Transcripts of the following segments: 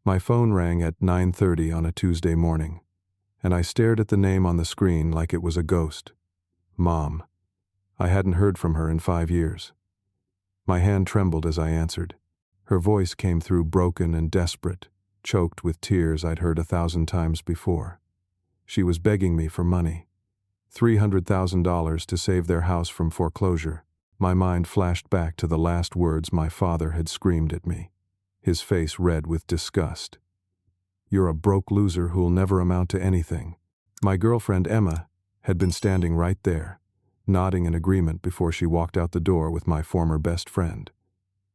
My phone rang at 9:30 on a Tuesday morning, and I stared at the name on the screen like it was a ghost. Mom. I hadn't heard from her in 5 years. My hand trembled as I answered. Her voice came through broken and desperate, choked with tears I'd heard 1,000 times before. She was begging me for money. $300,000 to save their house from foreclosure. My mind flashed back to the last words my father had screamed at me, his face red with disgust. "You're a broke loser who'll never amount to anything." My girlfriend Emma had been standing right there, nodding in agreement before she walked out the door with my former best friend.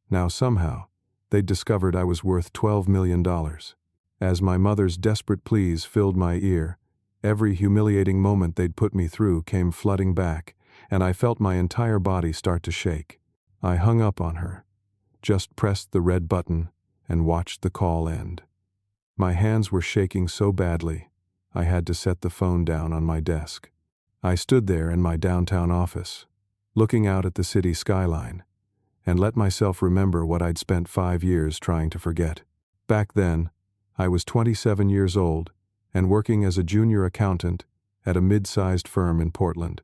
Now somehow, they'd discovered I was worth $12 million. As my mother's desperate pleas filled my ear, every humiliating moment they'd put me through came flooding back, and I felt my entire body start to shake. I hung up on her, just pressed the red button, and watched the call end. My hands were shaking so badly, I had to set the phone down on my desk. I stood there in my downtown office, looking out at the city skyline, and let myself remember what I'd spent 5 years trying to forget. Back then, I was 27 years old and working as a junior accountant at a mid-sized firm in Portland.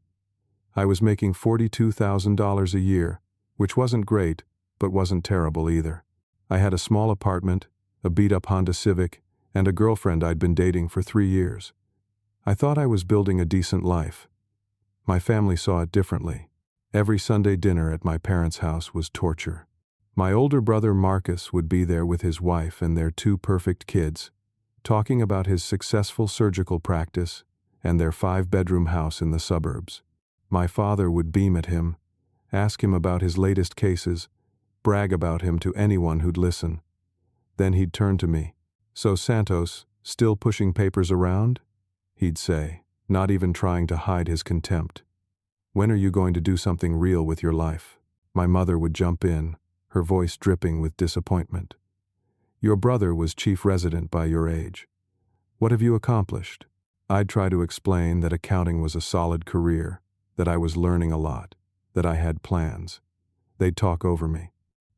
I was making $42,000 a year, which wasn't great, but wasn't terrible either. I had a small apartment, a beat-up Honda Civic, and a girlfriend I'd been dating for 3 years. I thought I was building a decent life. My family saw it differently. Every Sunday dinner at my parents' house was torture. My older brother Marcus would be there with his wife and their 2 perfect kids, talking about his successful surgical practice and their 5-bedroom house in the suburbs. My father would beam at him, ask him about his latest cases, brag about him to anyone who'd listen. Then he'd turn to me. "So Santos, still pushing papers around?" he'd say, not even trying to hide his contempt. "When are you going to do something real with your life?" My mother would jump in, her voice dripping with disappointment. "Your brother was chief resident by your age. What have you accomplished?" I'd try to explain that accounting was a solid career, that I was learning a lot, that I had plans. They'd talk over me.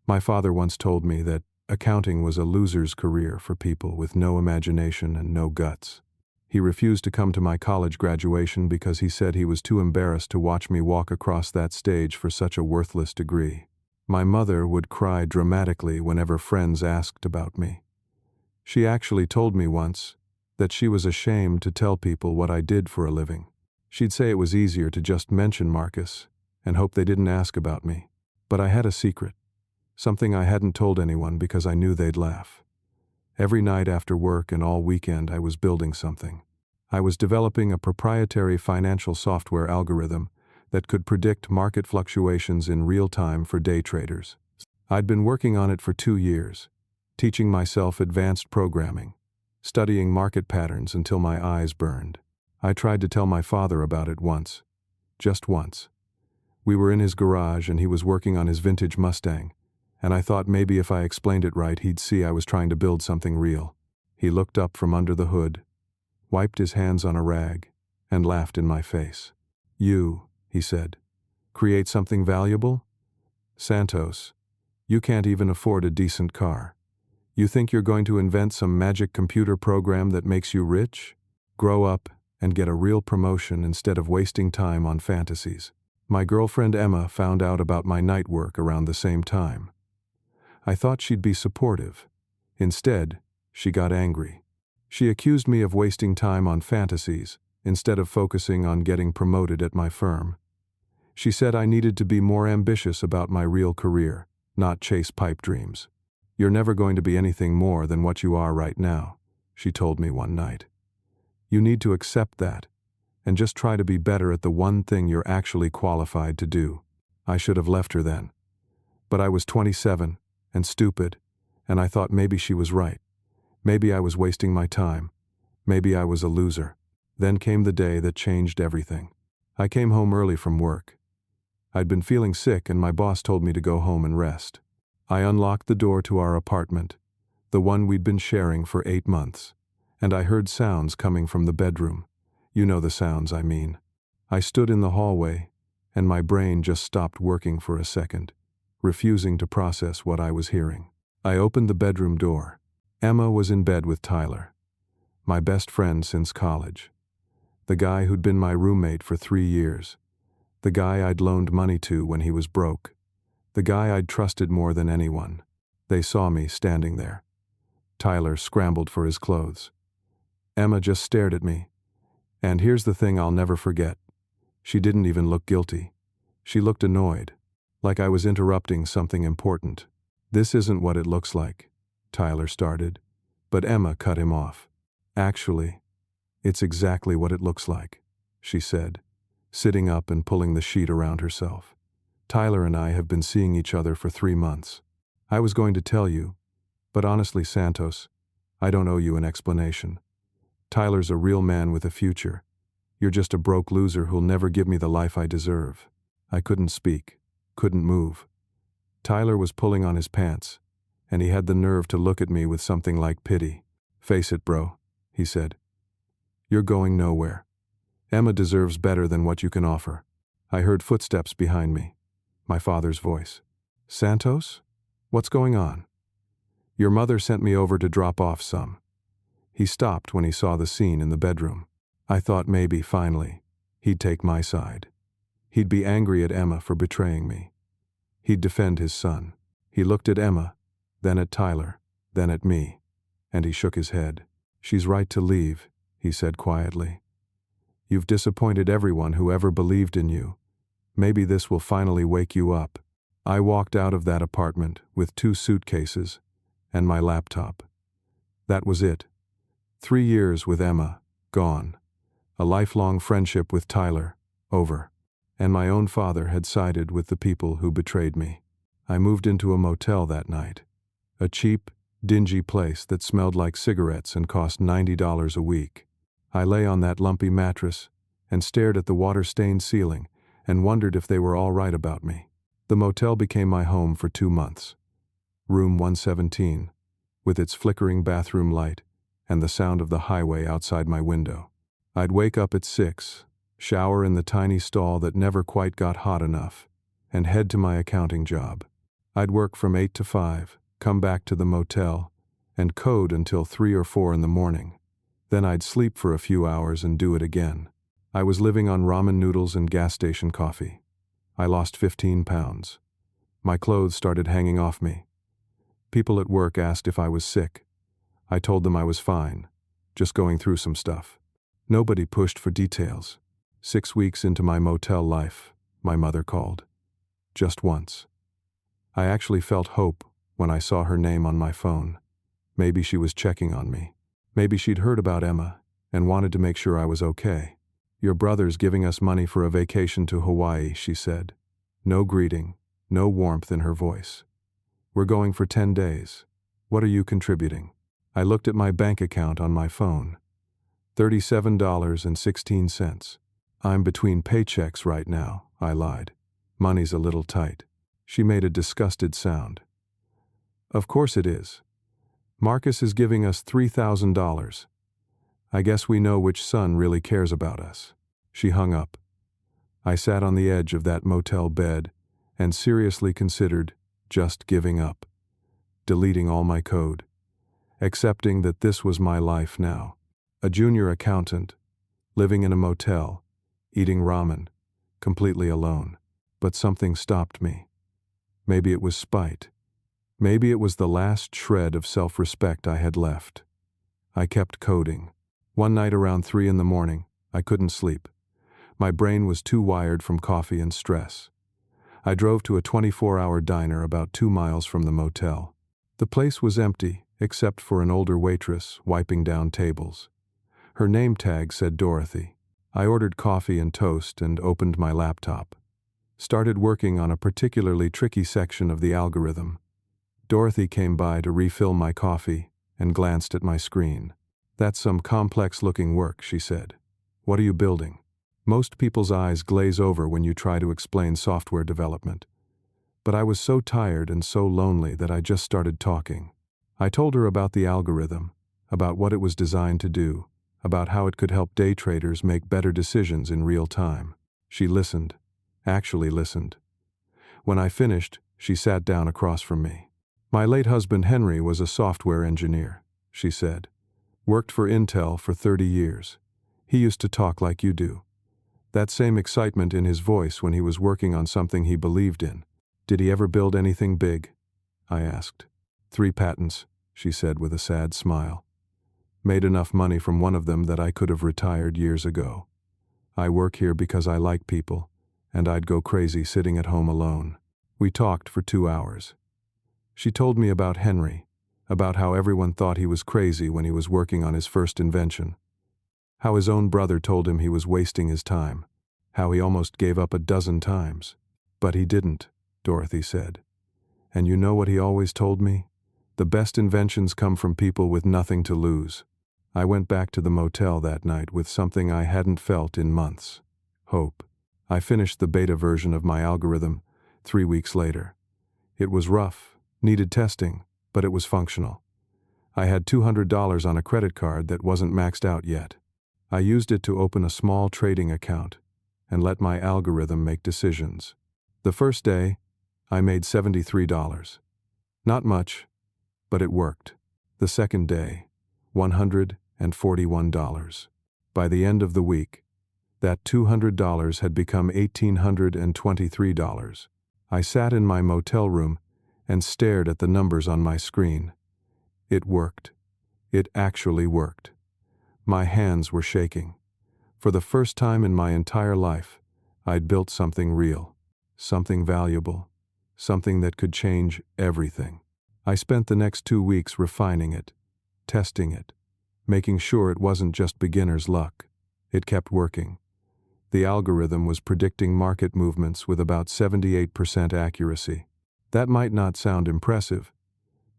My father once told me that accounting was a loser's career for people with no imagination and no guts. He refused to come to my college graduation because he said he was too embarrassed to watch me walk across that stage for such a worthless degree. My mother would cry dramatically whenever friends asked about me. She actually told me once that she was ashamed to tell people what I did for a living. She'd say it was easier to just mention Marcus and hope they didn't ask about me. But I had a secret, something I hadn't told anyone because I knew they'd laugh. Every night after work and all weekend I was building something. I was developing a proprietary financial software algorithm that could predict market fluctuations in real time for day traders. I'd been working on it for 2 years, teaching myself advanced programming, studying market patterns until my eyes burned. I tried to tell my father about it once, just once. We were in his garage and he was working on his vintage Mustang, and I thought maybe if I explained it right he'd see I was trying to build something real. He looked up from under the hood, wiped his hands on a rag, and laughed in my face. "You," he said, "create something valuable? Santos, you can't even afford a decent car. You think you're going to invent some magic computer program that makes you rich? Grow up and get a real promotion instead of wasting time on fantasies." My girlfriend Emma found out about my night work around the same time. I thought she'd be supportive. Instead, she got angry. She accused me of wasting time on fantasies instead of focusing on getting promoted at my firm. She said I needed to be more ambitious about my real career, not chase pipe dreams. "You're never going to be anything more than what you are right now," she told me one night. "You need to accept that, and just try to be better at the one thing you're actually qualified to do." I should have left her then. But I was 27 and stupid, and I thought maybe she was right. Maybe I was wasting my time. Maybe I was a loser. Then came the day that changed everything. I came home early from work. I'd been feeling sick and my boss told me to go home and rest. I unlocked the door to our apartment, the one we'd been sharing for 8 months, and I heard sounds coming from the bedroom. You know the sounds I mean. I stood in the hallway, and my brain just stopped working for a second, refusing to process what I was hearing. I opened the bedroom door. Emma was in bed with Tyler, my best friend since college. The guy who'd been my roommate for 3 years. The guy I'd loaned money to when he was broke. The guy I'd trusted more than anyone. They saw me standing there. Tyler scrambled for his clothes. Emma just stared at me. And here's the thing I'll never forget. She didn't even look guilty. She looked annoyed, like I was interrupting something important. "This isn't what it looks like," Tyler started, but Emma cut him off. "Actually, it's exactly what it looks like," she said, sitting up and pulling the sheet around herself. "Tyler and I have been seeing each other for 3 months. I was going to tell you, but honestly, Santos, I don't owe you an explanation. Tyler's a real man with a future. You're just a broke loser who'll never give me the life I deserve." I couldn't speak, couldn't move. Tyler was pulling on his pants, and he had the nerve to look at me with something like pity. "Face it, bro," he said. "You're going nowhere. Emma deserves better than what you can offer." I heard footsteps behind me, my father's voice. "Santos? What's going on?" "Your mother sent me over to drop off some." He stopped when he saw the scene in the bedroom. I thought maybe, finally, he'd take my side. He'd be angry at Emma for betraying me. He'd defend his son. He looked at Emma, then at Tyler, then at me, and he shook his head. "She's right to leave," he said quietly. "You've disappointed everyone who ever believed in you. Maybe this will finally wake you up." I walked out of that apartment with 2 suitcases and my laptop. That was it. 3 years with Emma, gone. A lifelong friendship with Tyler, over. And my own father had sided with the people who betrayed me. I moved into a motel that night. A cheap, dingy place that smelled like cigarettes and cost $90 a week. I lay on that lumpy mattress and stared at the water-stained ceiling and wondered if they were all right about me. The motel became my home for 2 months. Room 117, with its flickering bathroom light and the sound of the highway outside my window. I'd wake up at 6, shower in the tiny stall that never quite got hot enough, and head to my accounting job. I'd work from 8 to 5, come back to the motel, and code until 3 or 4 in the morning. Then I'd sleep for a few hours and do it again. I was living on ramen noodles and gas station coffee. I lost 15 pounds. My clothes started hanging off me. People at work asked if I was sick. I told them I was fine, just going through some stuff. Nobody pushed for details. 6 weeks into my motel life, my mother called. Just once. I actually felt hope when I saw her name on my phone. Maybe she was checking on me. Maybe she'd heard about Emma and wanted to make sure I was okay. "Your brother's giving us money for a vacation to Hawaii," she said. No greeting, no warmth in her voice. "We're going for 10 days. What are you contributing?" I looked at my bank account on my phone. $37.16. "I'm between paychecks right now," I lied. "Money's a little tight." She made a disgusted sound. "Of course it is. Marcus is giving us $3,000. I guess we know which son really cares about us." She hung up. I sat on the edge of that motel bed and seriously considered just giving up, deleting all my code, accepting that this was my life now. A junior accountant, living in a motel, eating ramen, completely alone. But something stopped me. Maybe it was spite. Maybe it was the last shred of self-respect I had left. I kept coding. One night around 3 in the morning, I couldn't sleep. My brain was too wired from coffee and stress. I drove to a 24-hour diner about 2 miles from the motel. The place was empty, except for an older waitress wiping down tables. Her name tag said Dorothy. I ordered coffee and toast and opened my laptop. Started working on a particularly tricky section of the algorithm. Dorothy came by to refill my coffee and glanced at my screen. "That's some complex-looking work," she said. "What are you building?" Most people's eyes glaze over when you try to explain software development. But I was so tired and so lonely that I just started talking. I told her about the algorithm, about what it was designed to do, about how it could help day traders make better decisions in real time. She listened, actually listened. When I finished, she sat down across from me. My late husband Henry was a software engineer. she said. Worked for Intel for 30 years. He used to talk like you do. That same excitement in his voice when he was working on something he believed in. Did he ever build anything big? I asked. 3 patents, she said with a sad smile. Made enough money from one of them that I could have retired years ago. I work here because I like people, and I'd go crazy sitting at home alone. We talked for 2 hours. She told me about Henry, about how everyone thought he was crazy when he was working on his first invention. How his own brother told him he was wasting his time. How he almost gave up a dozen times. But he didn't, Dorothy said. And you know what he always told me? The best inventions come from people with nothing to lose. I went back to the motel that night with something I hadn't felt in months. Hope. I finished the beta version of my algorithm 3 weeks later. It was rough, needed testing, but it was functional. I had $200 on a credit card that wasn't maxed out yet. I used it to open a small trading account and let my algorithm make decisions. The first day, I made $73. Not much, but it worked. The second day, $141. By the end of the week, that $200 had become $1,823. I sat in my motel room and stared at the numbers on my screen. It worked. It actually worked. My hands were shaking. For the first time in my entire life, I'd built something real, something valuable, something that could change everything. I spent the next 2 weeks refining it, testing it, making sure it wasn't just beginner's luck. It kept working. The algorithm was predicting market movements with about 78% accuracy. That might not sound impressive,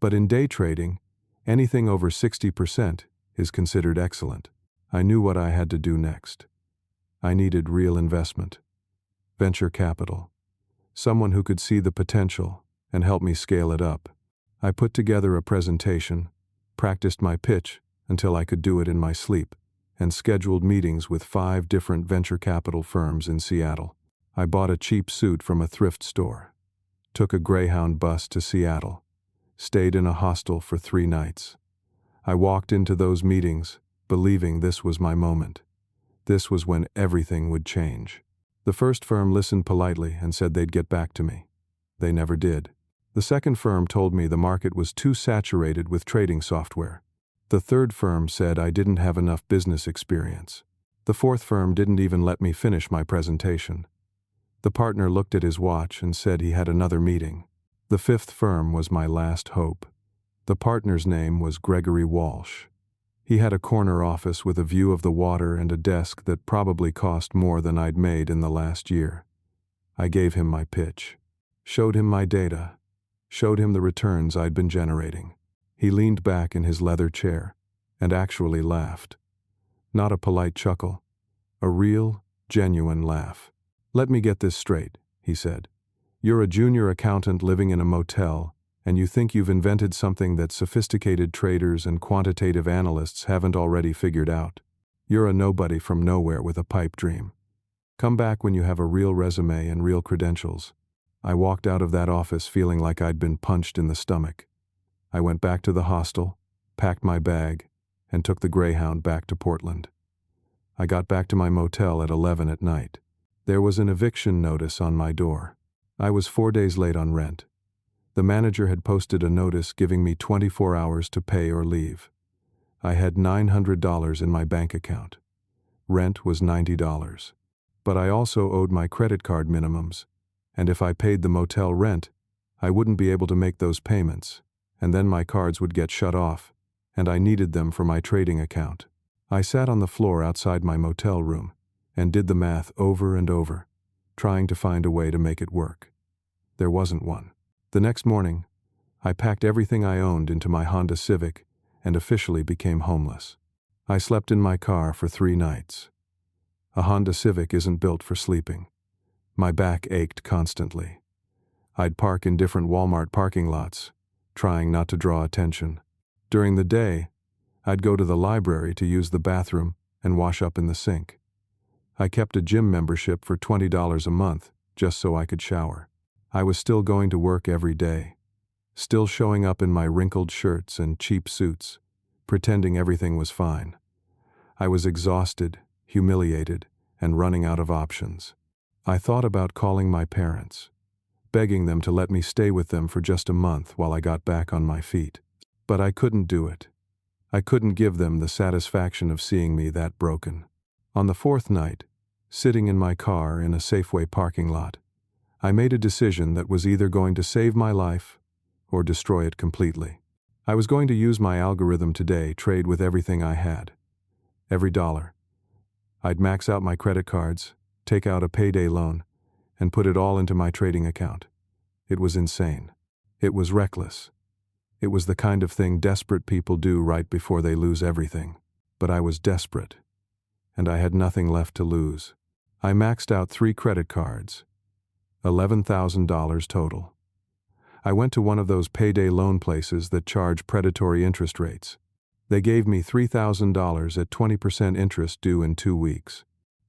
but in day trading, anything over 60% is considered excellent. I knew what I had to do next. I needed real investment. Venture capital. Someone who could see the potential and help me scale it up. I put together a presentation, practiced my pitch until I could do it in my sleep, and scheduled meetings with 5 different venture capital firms in Seattle. I bought a cheap suit from a thrift store, took a Greyhound bus to Seattle, stayed in a hostel for 3 nights. I walked into those meetings, believing this was my moment. This was when everything would change. The first firm listened politely and said they'd get back to me. They never did. The second firm told me the market was too saturated with trading software. The third firm said I didn't have enough business experience. The fourth firm didn't even let me finish my presentation. The partner looked at his watch and said he had another meeting. The fifth firm was my last hope. The partner's name was Gregory Walsh. He had a corner office with a view of the water and a desk that probably cost more than I'd made in the last year. I gave him my pitch, showed him my data, showed him the returns I'd been generating. He leaned back in his leather chair and actually laughed. Not a polite chuckle, a real, genuine laugh. "Let me get this straight," he said. "You're a junior accountant living in a motel, and you think you've invented something that sophisticated traders and quantitative analysts haven't already figured out. You're a nobody from nowhere with a pipe dream. Come back when you have a real resume and real credentials." I walked out of that office feeling like I'd been punched in the stomach. I went back to the hostel, packed my bag, and took the Greyhound back to Portland. I got back to my motel at 11 at night. There was an eviction notice on my door. I was 4 days late on rent. The manager had posted a notice giving me 24 hours to pay or leave. I had $900 in my bank account. Rent was $90. But I also owed my credit card minimums, and if I paid the motel rent, I wouldn't be able to make those payments, and then my cards would get shut off, and I needed them for my trading account. I sat on the floor outside my motel room and did the math over and over, trying to find a way to make it work. There wasn't one. The next morning, I packed everything I owned into my Honda Civic and officially became homeless. I slept in my car for 3 nights. A Honda Civic isn't built for sleeping. My back ached constantly. I'd park in different Walmart parking lots, trying not to draw attention. During the day, I'd go to the library to use the bathroom and wash up in the sink. I kept a gym membership for $20 a month just so I could shower. I was still going to work every day, still showing up in my wrinkled shirts and cheap suits, pretending everything was fine. I was exhausted, humiliated, and running out of options. I thought about calling my parents, begging them to let me stay with them for just a month while I got back on my feet. But I couldn't do it. I couldn't give them the satisfaction of seeing me that broken. On the fourth night, sitting in my car in a Safeway parking lot, I made a decision that was either going to save my life or destroy it completely. I was going to use my algorithm today, trade with everything I had. Every dollar. I'd max out my credit cards, take out a payday loan, and put it all into my trading account. It was insane. It was reckless. It was the kind of thing desperate people do right before they lose everything. But I was desperate, and I had nothing left to lose. I maxed out 3 credit cards, $11,000 total. I went to one of those payday loan places that charge predatory interest rates. They gave me $3,000 at 20% interest due in 2 weeks.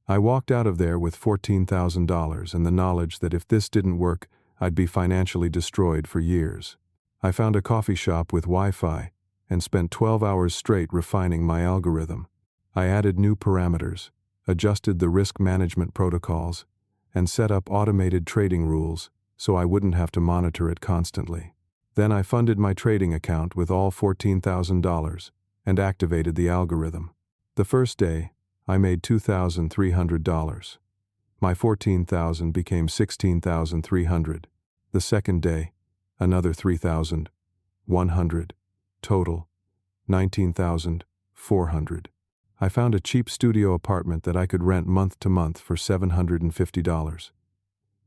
I walked out of there with $14,000 and the knowledge that if this didn't work, I'd be financially destroyed for years. I found a coffee shop with Wi-Fi and spent 12 hours straight refining my algorithm. I added new parameters, adjusted the risk management protocols, and set up automated trading rules so I wouldn't have to monitor it constantly. Then I funded my trading account with all $14,000 and activated the algorithm. The first day, I made $2,300. My $14,000 became $16,300. The second day, another $3,100. Total, $19,400. I found a cheap studio apartment that I could rent month to month for $750.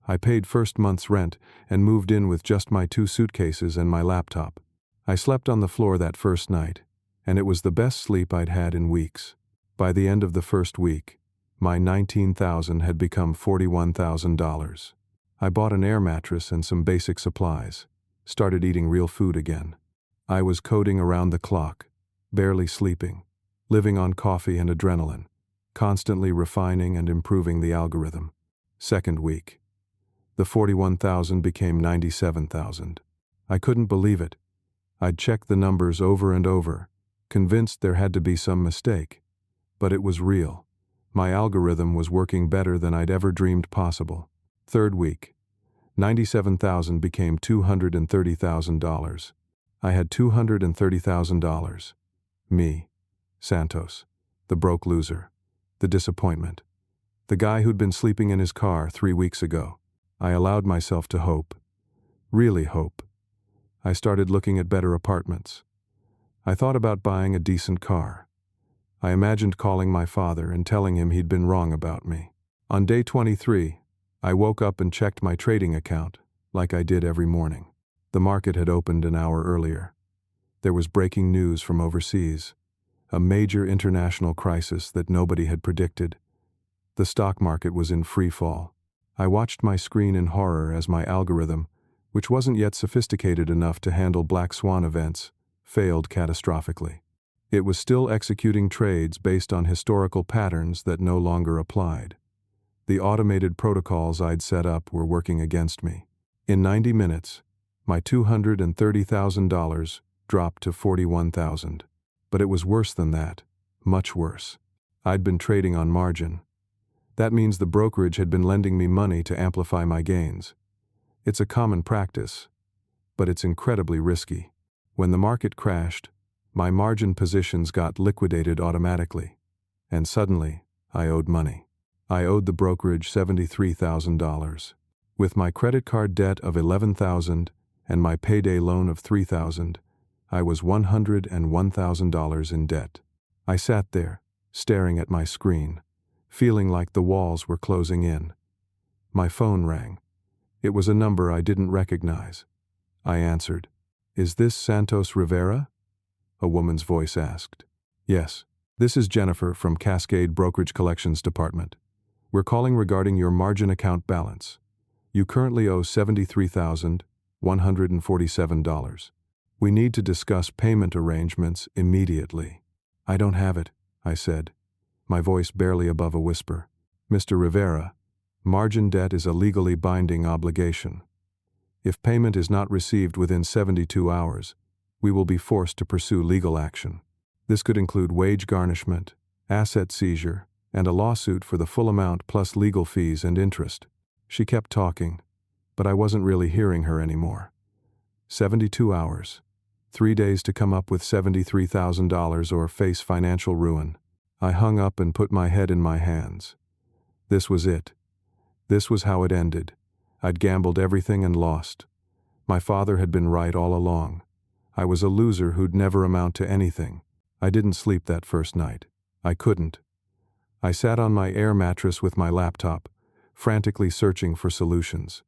I paid first month's rent and moved in with just my 2 suitcases and my laptop. I slept on the floor that first night, and it was the best sleep I'd had in weeks. By the end of the first week, my $19,000 had become $41,000. I bought an air mattress and some basic supplies, started eating real food again. I was coding around the clock, barely sleeping, living on coffee and adrenaline, constantly refining and improving the algorithm. Second week, the $41,000 became $97,000. I couldn't believe it. I'd checked the numbers over and over, convinced there had to be some mistake. But it was real. My algorithm was working better than I'd ever dreamed possible. Third week, $97,000 became $230,000. I had $230,000. Me, Santos, the broke loser, the disappointment, the guy who'd been sleeping in his car 3 weeks ago. I allowed myself to hope, really hope. I started looking at better apartments. I thought about buying a decent car. I imagined calling my father and telling him he'd been wrong about me. On day 23, I woke up and checked my trading account, like I did every morning. The market had opened an hour earlier. There was breaking news from overseas, a major international crisis that nobody had predicted. The stock market was in free fall. I watched my screen in horror as my algorithm, which wasn't yet sophisticated enough to handle black swan events, failed catastrophically. It was still executing trades based on historical patterns that no longer applied. The automated protocols I'd set up were working against me. In 90 minutes, my $230,000 dropped to $41,000. But it was worse than that, much worse. I'd been trading on margin. That means the brokerage had been lending me money to amplify my gains. It's a common practice, but it's incredibly risky. When the market crashed, my margin positions got liquidated automatically, and suddenly, I owed money. I owed the brokerage $73,000. With my credit card debt of $11,000 and my payday loan of $3,000, I was $101,000 in debt. I sat there, staring at my screen, feeling like the walls were closing in. My phone rang. It was a number I didn't recognize. I answered. "Is this Santos Rivera?" A woman's voice asked. "Yes. This is Jennifer from Cascade Brokerage Collections Department. We're calling regarding your margin account balance. You currently owe $73,147. We need to discuss payment arrangements immediately." "I don't have it," I said, my voice barely above a whisper. "Mr. Rivera, margin debt is a legally binding obligation. If payment is not received within 72 hours, we will be forced to pursue legal action." This could include wage garnishment, asset seizure, and a lawsuit for the full amount plus legal fees and interest. She kept talking, but I wasn't really hearing her anymore. 72 hours. 3 days to come up with $73,000 or face financial ruin. I hung up and put my head in my hands. This was it. This was how it ended. I'd gambled everything and lost. My father had been right all along. I was a loser who'd never amount to anything. I didn't sleep that first night. I couldn't. I sat on my air mattress with my laptop, frantically searching for solutions.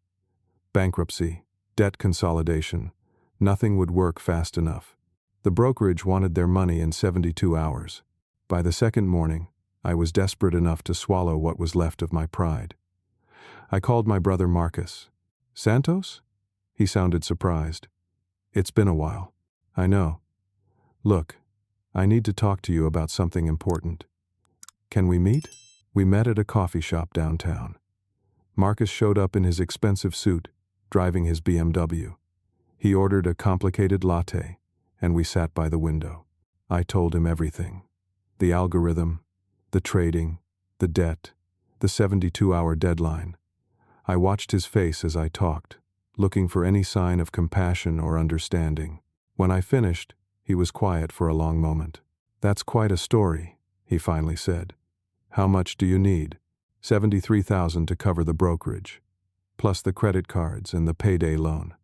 Bankruptcy, debt consolidation, nothing would work fast enough. The brokerage wanted their money in 72 hours. By the second morning, I was desperate enough to swallow what was left of my pride. I called my brother Marcus. "Santos?" He sounded surprised. "It's been a while." "I know. Look, I need to talk to you about something important. Can we meet?" We met at a coffee shop downtown. Marcus showed up in his expensive suit, driving his BMW. He ordered a complicated latte, and we sat by the window. I told him everything. The algorithm, the trading, the debt, the 72-hour deadline. I watched his face as I talked, looking for any sign of compassion or understanding. When I finished, he was quiet for a long moment. "That's quite a story," he finally said. "How much do you need?" $73,000 to cover the brokerage, plus the credit cards and the payday loan.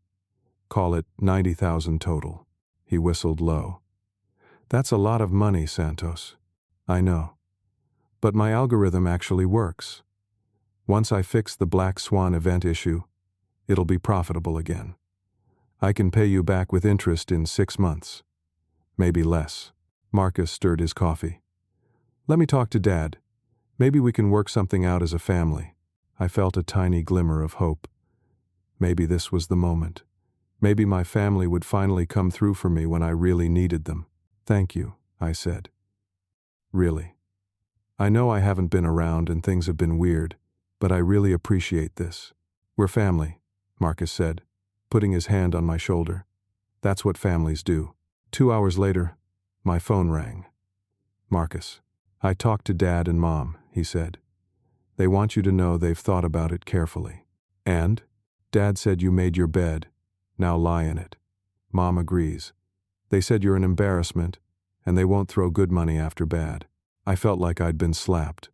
Call it $90,000 total. He whistled low. "That's a lot of money, Santos." "I know. But my algorithm actually works. Once I fix the Black Swan event issue, it'll be profitable again. I can pay you back with interest in 6 months. Maybe less." Marcus stirred his coffee. "Let me talk to Dad. Maybe we can work something out as a family." I felt a tiny glimmer of hope. Maybe this was the moment. Maybe my family would finally come through for me when I really needed them. "Thank you," I said. "Really. I know I haven't been around and things have been weird, but I really appreciate this." "We're family," Marcus said, putting his hand on my shoulder. "That's what families do." 2 hours later, my phone rang. "Marcus, I talked to Dad and Mom," he said. "They want you to know they've thought about it carefully." "And?" "Dad said you made your bed. Now lie in it. Mom agrees. They said you're an embarrassment, and they won't throw good money after bad." I felt like I'd been slapped.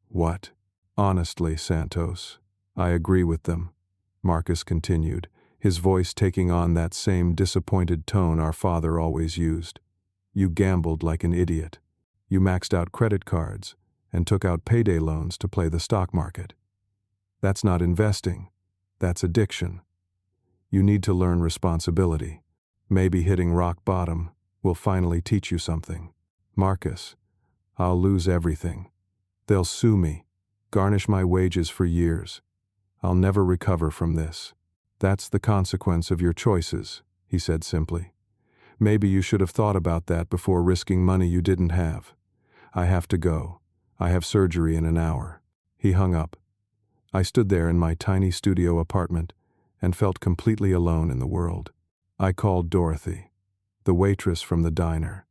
"What?" "Honestly, Santos, I agree with them," Marcus continued, his voice taking on that same disappointed tone our father always used. "You gambled like an idiot. You maxed out credit cards and took out payday loans to play the stock market. That's not investing. That's addiction. You need to learn responsibility. Maybe hitting rock bottom will finally teach you something." "Marcus, I'll lose everything. They'll sue me, garnish my wages for years. I'll never recover from this." "That's the consequence of your choices," he said simply. "Maybe you should have thought about that before risking money you didn't have. I have to go. I have surgery in an hour." He hung up. I stood there in my tiny studio apartment and felt completely alone in the world. I called Dorothy, the waitress from the diner.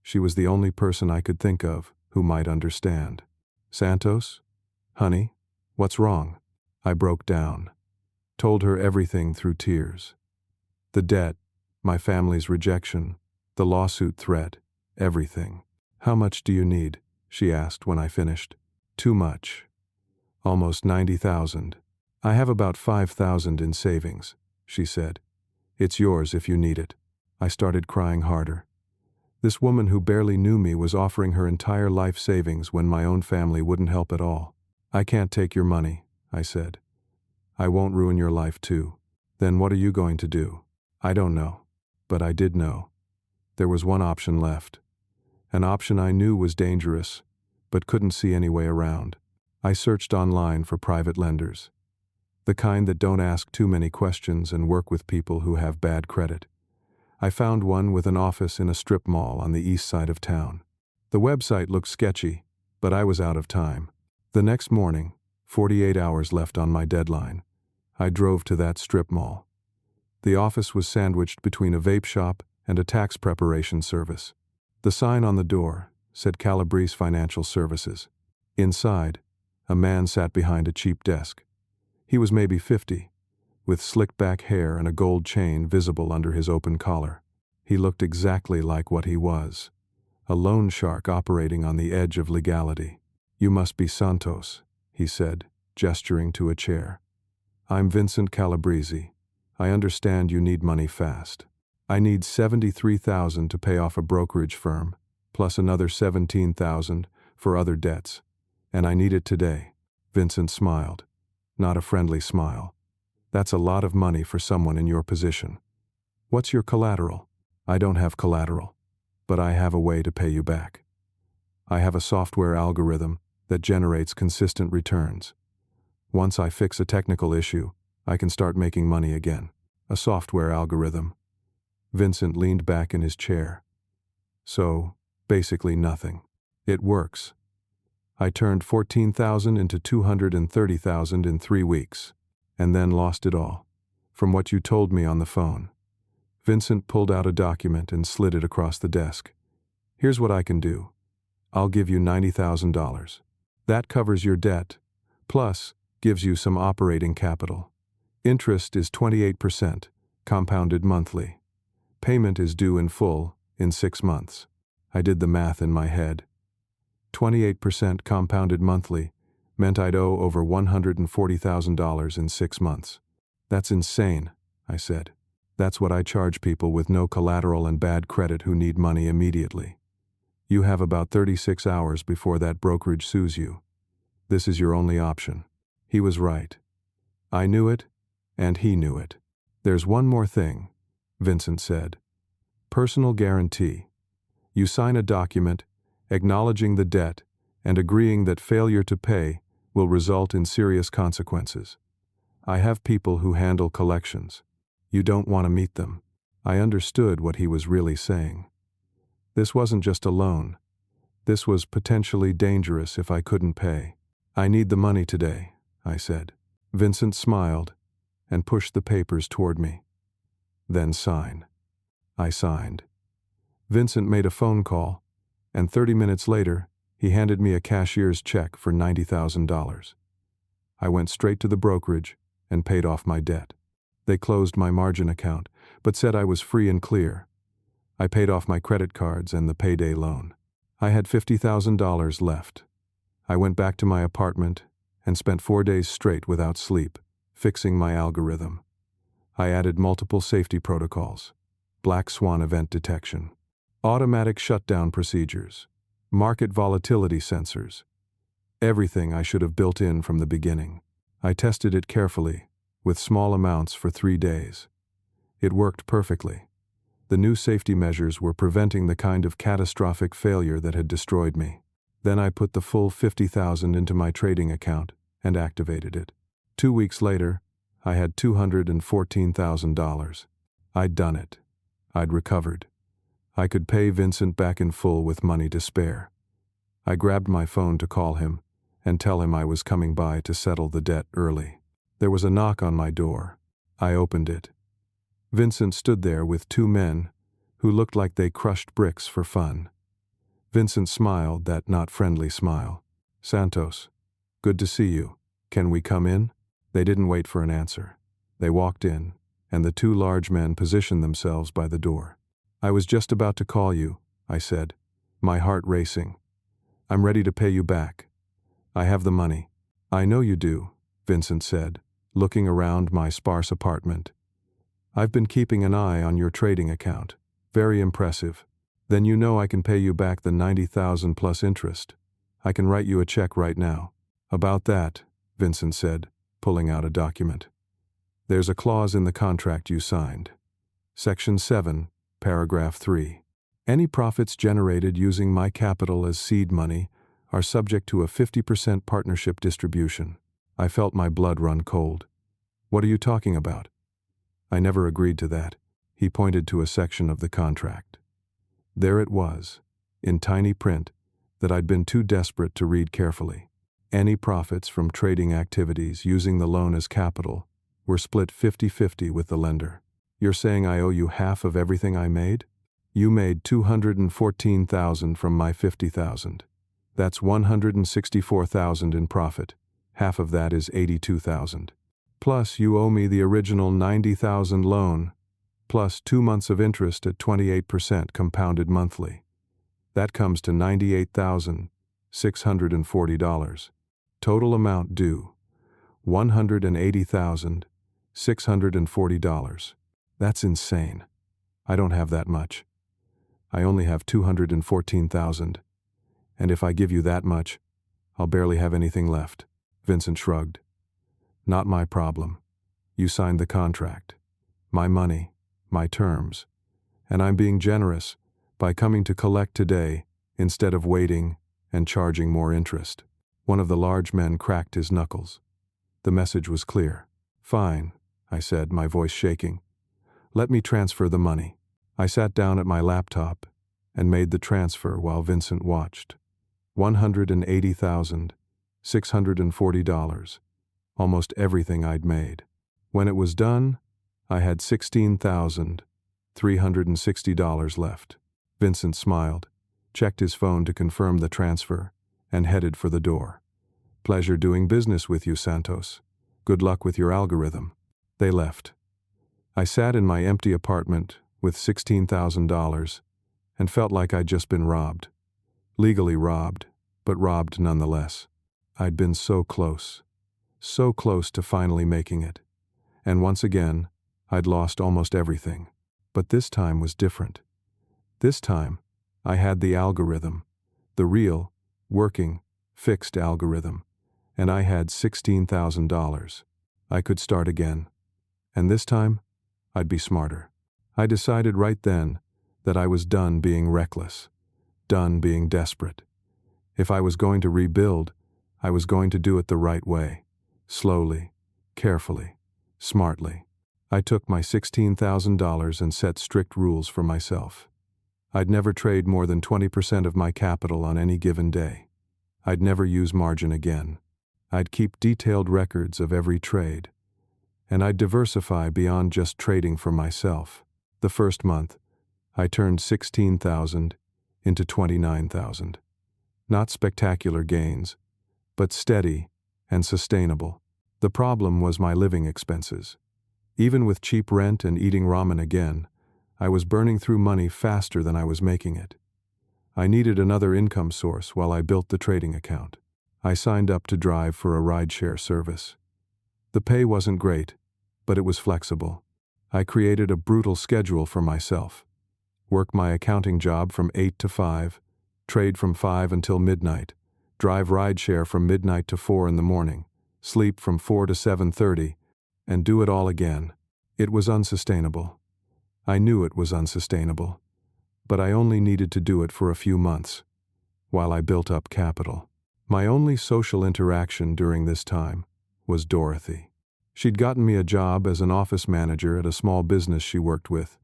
She was the only person I could think of who might understand. "Santos? Honey, what's wrong?" I broke down, told her everything through tears. The debt, my family's rejection, the lawsuit threat, everything. "How much do you need?" she asked when I finished. "Too much. Almost 90,000. "I have about 5,000 in savings," she said. "It's yours if you need it." I started crying harder. This woman who barely knew me was offering her entire life savings when my own family wouldn't help at all. "I can't take your money," I said. "I won't ruin your life too." "Then what are you going to do?" I don't know. But I did know. There was one option left. An option I knew was dangerous, but couldn't see any way around. I searched online for private lenders. The kind that don't ask too many questions and work with people who have bad credit. I found one with an office in a strip mall on the east side of town. The website looked sketchy, but I was out of time. The next morning, 48 hours left on my deadline, I drove to that strip mall. The office was sandwiched between a vape shop and a tax preparation service. The sign on the door said Calabrese Financial Services. Inside, a man sat behind a cheap desk. He was maybe 50, with slick-back hair and a gold chain visible under his open collar. He looked exactly like what he was, a loan shark operating on the edge of legality. "You must be Santos," he said, gesturing to a chair. "I'm Vincent Calabrese. I understand you need money fast. I need $73,000 to pay off a brokerage firm, plus another $17,000 for other debts, and I need it today." Vincent smiled, not a friendly smile. "That's a lot of money for someone in your position. What's your collateral?" "I don't have collateral, but I have a way to pay you back. I have a software algorithm that generates consistent returns. Once I fix a technical issue, I can start making money again." "A software algorithm?" Vincent leaned back in his chair. "So, basically nothing. It works. I turned 14,000 into 230,000 in 3 weeks, and then lost it all, from what you told me on the phone." Vincent pulled out a document and slid it across the desk. "Here's what I can do. I'll give you $90,000. That covers your debt, plus gives you some operating capital. Interest is 28%, compounded monthly. Payment is due in full in 6 months." I did the math in my head. 28% compounded monthly meant I'd owe over $140,000 in 6 months. "That's insane," I said. "That's what I charge people with no collateral and bad credit who need money immediately. You have about 36 hours before that brokerage sues you. This is your only option." He was right. I knew it, and he knew it. "There's one more thing," Vincent said. "Personal guarantee. You sign a document acknowledging the debt and agreeing that failure to pay will result in serious consequences. I have people who handle collections. You don't want to meet them." I understood what he was really saying. This wasn't just a loan. This was potentially dangerous if I couldn't pay. "I need the money today," I said. Vincent smiled and pushed the papers toward me. "Then sign." I signed. Vincent made a phone call, and 30 minutes later, he handed me a cashier's check for $90,000. I went straight to the brokerage and paid off my debt. They closed my margin account, but said I was free and clear. I paid off my credit cards and the payday loan. I had $50,000 left. I went back to my apartment and spent 4 days straight without sleep, fixing my algorithm. I added multiple safety protocols: black swan event detection, automatic shutdown procedures, market volatility sensors. Everything I should have built in from the beginning. I tested it carefully, with small amounts for 3 days. It worked perfectly. The new safety measures were preventing the kind of catastrophic failure that had destroyed me. Then I put the full $50,000 into my trading account and activated it. 2 weeks later, I had $214,000. I'd done it. I'd recovered. I could pay Vincent back in full with money to spare. I grabbed my phone to call him and tell him I was coming by to settle the debt early. There was a knock on my door. I opened it. Vincent stood there with 2 men who looked like they crushed bricks for fun. Vincent smiled, that not friendly smile. "Santos, good to see you. Can we come in?" They didn't wait for an answer. They walked in, and the 2 large men positioned themselves by the door. "I was just about to call you," I said, my heart racing. "I'm ready to pay you back. I have the money." "I know you do," Vincent said, looking around my sparse apartment. "I've been keeping an eye on your trading account. Very impressive. Then you know I can pay you back the $90,000 plus interest. I can write you a check right now." "About that," Vincent said, pulling out a document. "There's a clause in the contract you signed. Section 7, Paragraph 3. Any profits generated using my capital as seed money are subject to a 50% partnership distribution." I felt my blood run cold. "What are you talking about?" "I never agreed to that." He pointed to a section of the contract. There it was, in tiny print, that I'd been too desperate to read carefully. Any profits from trading activities using the loan as capital were split 50-50 with the lender. "You're saying I owe you half of everything I made?" You made $214,000 from my $50,000. That's $164,000 in profit. Half of that is $82,000. Plus, you owe me the original $90,000 loan, plus 2 months of interest at 28% compounded monthly. That comes to $98,640. Total amount due, $180,640. That's insane. I don't have that much. I only have $214,000. And if I give you that much, I'll barely have anything left. Vincent shrugged. Not my problem. You signed the contract. My money, my terms. And I'm being generous by coming to collect today instead of waiting and charging more interest. One of the large men cracked his knuckles. The message was clear. Fine, I said, my voice shaking. Let me transfer the money. I sat down at my laptop and made the transfer while Vincent watched. $180,640, almost everything I'd made. When it was done, I had $16,360 left. Vincent smiled, checked his phone to confirm the transfer, and headed for the door. Pleasure doing business with you, Santos. Good luck with your algorithm. They left. I sat in my empty apartment with $16,000 and felt like I'd just been robbed. Legally robbed, but robbed nonetheless. I'd been so close to finally making it. And once again, I'd lost almost everything. But this time was different. This time, I had the algorithm, the real, working, fixed algorithm, and I had $16,000. I could start again. And this time, I'd be smarter. I decided right then that I was done being reckless, done being desperate. If I was going to rebuild, I was going to do it the right way, slowly, carefully, smartly. I took my $16,000 and set strict rules for myself. I'd never trade more than 20% of my capital on any given day. I'd never use margin again. I'd keep detailed records of every trade. And I'd diversify beyond just trading for myself. The first month, I turned $16,000 into $29,000. Not spectacular gains, but steady and sustainable. The problem was my living expenses. Even with cheap rent and eating ramen again, I was burning through money faster than I was making it. I needed another income source while I built the trading account. I signed up to drive for a rideshare service. The pay wasn't great, but it was flexible. I created a brutal schedule for myself. Work my accounting job from 8 to 5, trade from 5 until midnight, drive rideshare from midnight to 4 in the morning, sleep from 4 to 7:30, and do it all again. It was unsustainable. I knew it was unsustainable, but I only needed to do it for a few months, while I built up capital. My only social interaction during this time was Dorothy. She'd gotten me a job as an office manager at a small business she worked with,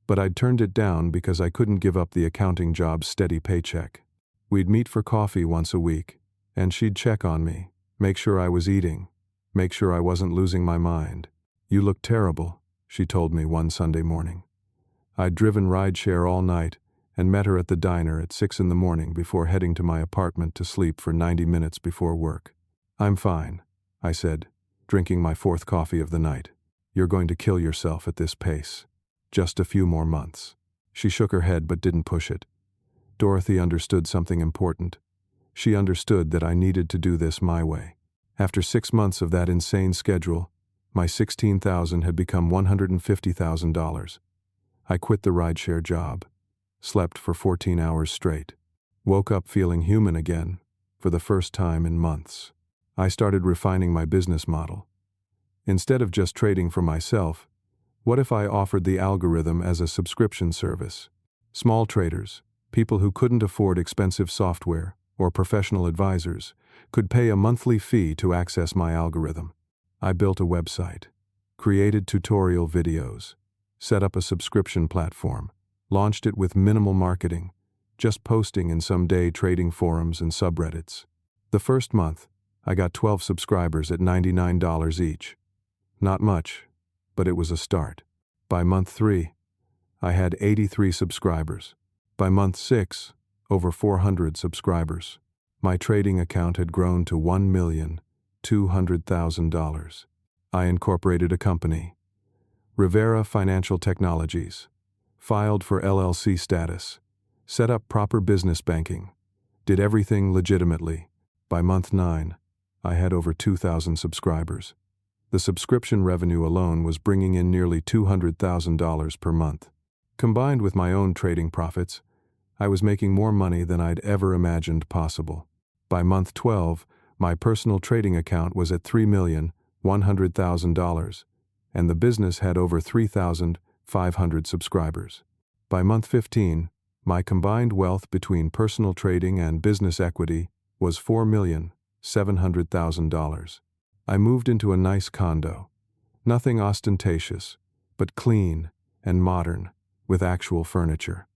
but I'd turned it down because I couldn't give up the accounting job's steady paycheck. We'd meet for coffee once a week, and she'd check on me, make sure I was eating, make sure I wasn't losing my mind. You look terrible, she told me one Sunday morning. I'd driven rideshare all night and met her at the diner at 6 in the morning before heading to my apartment to sleep for 90 minutes before work. I'm fine, I said, drinking my 4th coffee of the night. You're going to kill yourself at this pace. Just a few more months. She shook her head but didn't push it. Dorothy understood something important. She understood that I needed to do this my way. After 6 months of that insane schedule, my $16,000 had become $150,000. I quit the rideshare job, slept for 14 hours straight, woke up feeling human again for the first time in months. I started refining my business model. Instead of just trading for myself, what if I offered the algorithm as a subscription service? Small traders, people who couldn't afford expensive software or professional advisors, could pay a monthly fee to access my algorithm. I built a website, created tutorial videos, set up a subscription platform, launched it with minimal marketing, just posting in some day trading forums and subreddits. The first month, I got 12 subscribers at $99 each. Not much, but it was a start. By month 3, I had 83 subscribers. By month 6, over 400 subscribers. My trading account had grown to $1,200,000. I incorporated a company, Rivera Financial Technologies, filed for LLC status, set up proper business banking, did everything legitimately. By month 9, I had over 2,000 subscribers. The subscription revenue alone was bringing in nearly $200,000 per month. Combined with my own trading profits, I was making more money than I'd ever imagined possible. By month 12, my personal trading account was at $3,100,000, and the business had over 3,500 subscribers. By month 15, my combined wealth between personal trading and business equity was $4,700,000. I moved into a nice condo. Nothing ostentatious, but clean and modern, with actual furniture.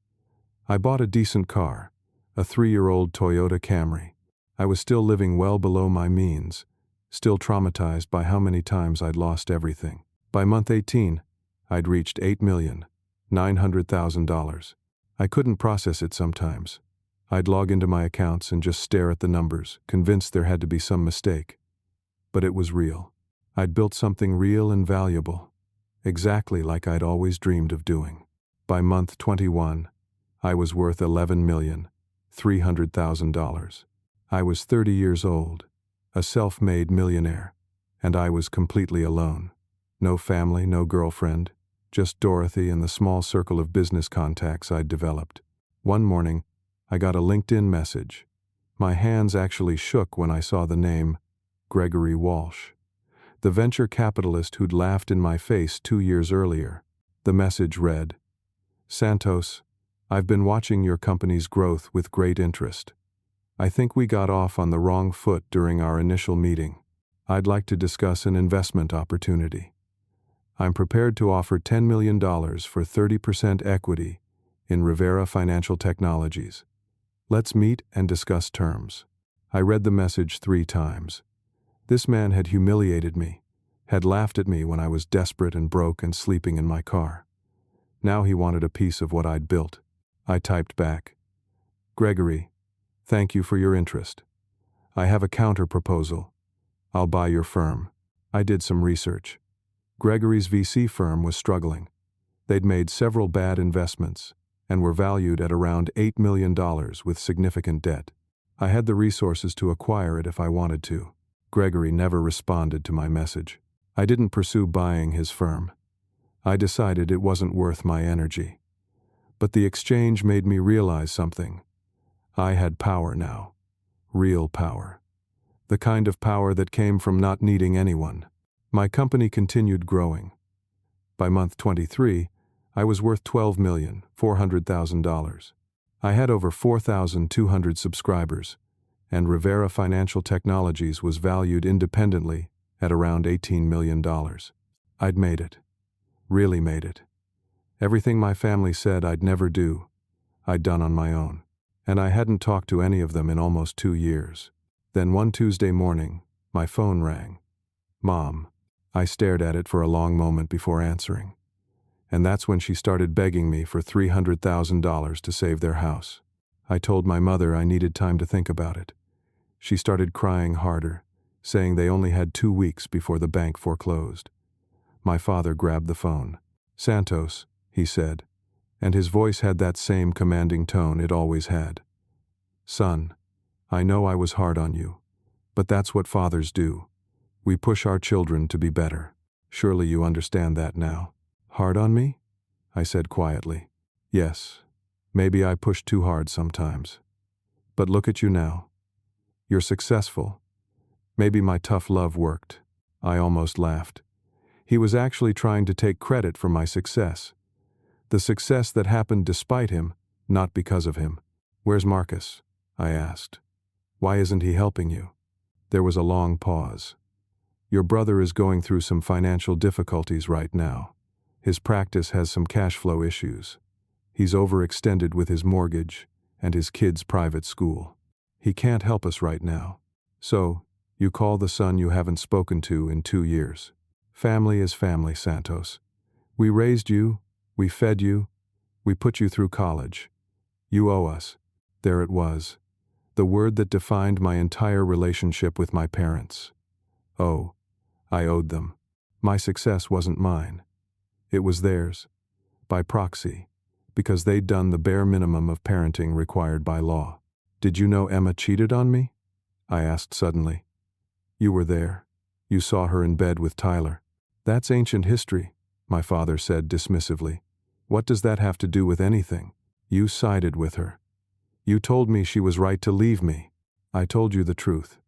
I bought a decent car, a 3-year-old Toyota Camry. I was still living well below my means, still traumatized by how many times I'd lost everything. By month 18, I'd reached $8,900,000. I couldn't process it sometimes. I'd log into my accounts and just stare at the numbers, convinced there had to be some mistake. But it was real. I'd built something real and valuable, exactly like I'd always dreamed of doing. By month 21, I was worth $11,300,000. I was 30 years old, a self-made millionaire, and I was completely alone. No family, no girlfriend, just Dorothy and the small circle of business contacts I'd developed. One morning, I got a LinkedIn message. My hands actually shook when I saw the name Gregory Walsh, the venture capitalist who'd laughed in my face 2 years earlier. The message read, "Santos, I've been watching your company's growth with great interest. I think we got off on the wrong foot during our initial meeting. I'd like to discuss an investment opportunity. I'm prepared to offer $10 million for 30% equity in Rivera Financial Technologies. Let's meet and discuss terms." I read the message 3 times. This man had humiliated me, had laughed at me when I was desperate and broke and sleeping in my car. Now he wanted a piece of what I'd built. I typed back, "Gregory, thank you for your interest. I have a counter-proposal. I'll buy your firm." I did some research. Gregory's VC firm was struggling. They'd made several bad investments and were valued at around $8 million with significant debt. I had the resources to acquire it if I wanted to. Gregory never responded to my message. I didn't pursue buying his firm. I decided it wasn't worth my energy. But the exchange made me realize something. I had power now. Real power. The kind of power that came from not needing anyone. My company continued growing. By month 23, I was worth $12,400,000. I had over 4,200 subscribers, and Rivera Financial Technologies was valued independently at around $18 million. I'd made it. Really made it. Everything my family said I'd never do, I'd done on my own. And I hadn't talked to any of them in almost 2 years. Then one Tuesday morning, my phone rang. Mom. I stared at it for a long moment before answering. And that's when she started begging me for $300,000 to save their house. I told my mother I needed time to think about it. She started crying harder, saying they only had 2 weeks before the bank foreclosed. My father grabbed the phone. "Santos," he said, and his voice had that same commanding tone it always had. "Son, I know I was hard on you, but that's what fathers do. We push our children to be better. Surely you understand that now." "Hard on me?" I said quietly. "Yes, maybe I push too hard sometimes. But look at you now. You're successful. Maybe my tough love worked." I almost laughed. He was actually trying to take credit for my success. The success that happened despite him, not because of him. "Where's Marcus?" I asked. "Why isn't he helping you?" There was a long pause. "Your brother is going through some financial difficulties right now. His practice has some cash flow issues. He's overextended with his mortgage and his kids' private school. He can't help us right now. So, you call the son you haven't spoken to in 2 years. Family is family, Santos. We raised you, we fed you, We put you through college. You owe us. There it was. The word that defined my entire relationship with my parents. Oh, I owed them. My success wasn't mine. It was theirs. By proxy. Because they'd done the bare minimum of parenting required by law. Did you know Emma cheated on me? I asked suddenly. You were there. You saw her in bed with Tyler. That's ancient history, my father said dismissively. What does that have to do with anything? You sided with her. You told me she was right to leave me. I told you the truth.